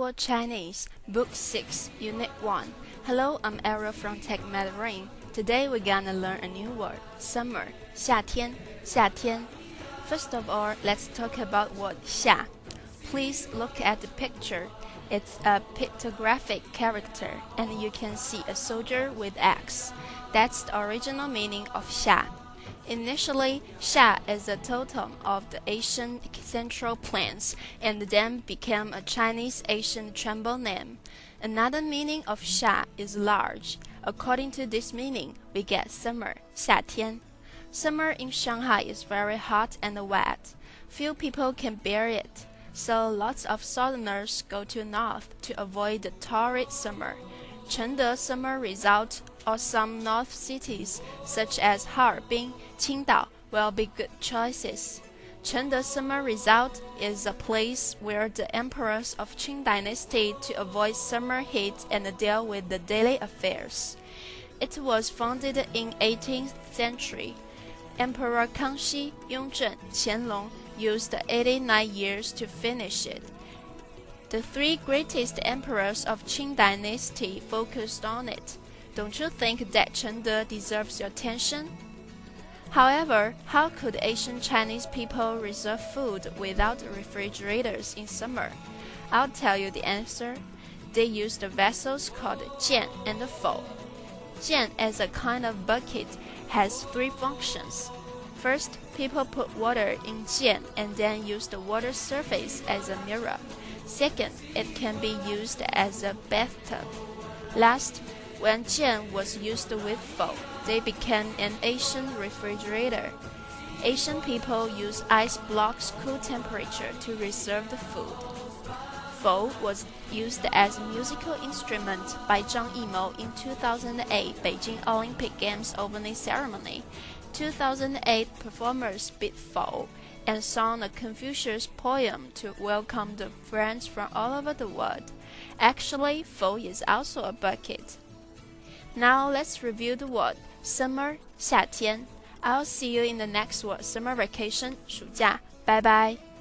Word Chinese, Book 6, Unit 1. Hello, I'm Ariel from Tech Mandarin. Today we're gonna learn a new word, summer, 夏天, 夏天. First of all, let's talk about word 夏. Please look at the picture. It's a pictographic character, and you can see a soldier with axe. That's the original meaning of 夏. Initially, Xia is a totem of the Asian Central Plains and then became a Chinese ancient tribal name. Another meaning of Xia is large. According to this meaning, we get summer, 夏天. Summer in Shanghai is very hot and wet. Few people can bear it, so lots of southerners go to north to avoid the torrid summer. Chengde summer resort or some north cities such as Harbin, Qingdao will be good choices. Chengde summer resort is a place where the emperors of Qing dynasty to avoid summer heat and deal with the daily affairs. It was founded in 18th century. Emperor Kangxi, Yongzheng, Qianlong used 89 years to finish it. The three greatest emperors of Qing dynasty focused on it. Don't you think that Chengde deserves your attention? However, how could Asian Chinese people reserve food without refrigerators in summer? I'll tell you the answer. They used vessels called jian and fou. Jian, as a kind of bucket, has three functions. First, people put water in jian and then use the water surface as a mirror. Second, it can be used as a bathtub. Last, when jian was used with fou, they became an Asian refrigerator. Asian people use ice blocks cool temperature to reserve the food. Fou was used as a musical instrument by Zhang Yimou in 2008 Beijing Olympic Games opening ceremony. 2008 performers beat fou and sung a Confucius poem to welcome the friends from all over the world. Actually, fou is also a bucket. Now let's review the word summer, 夏天. I'll see you in the next word, summer vacation, 暑假. Bye bye.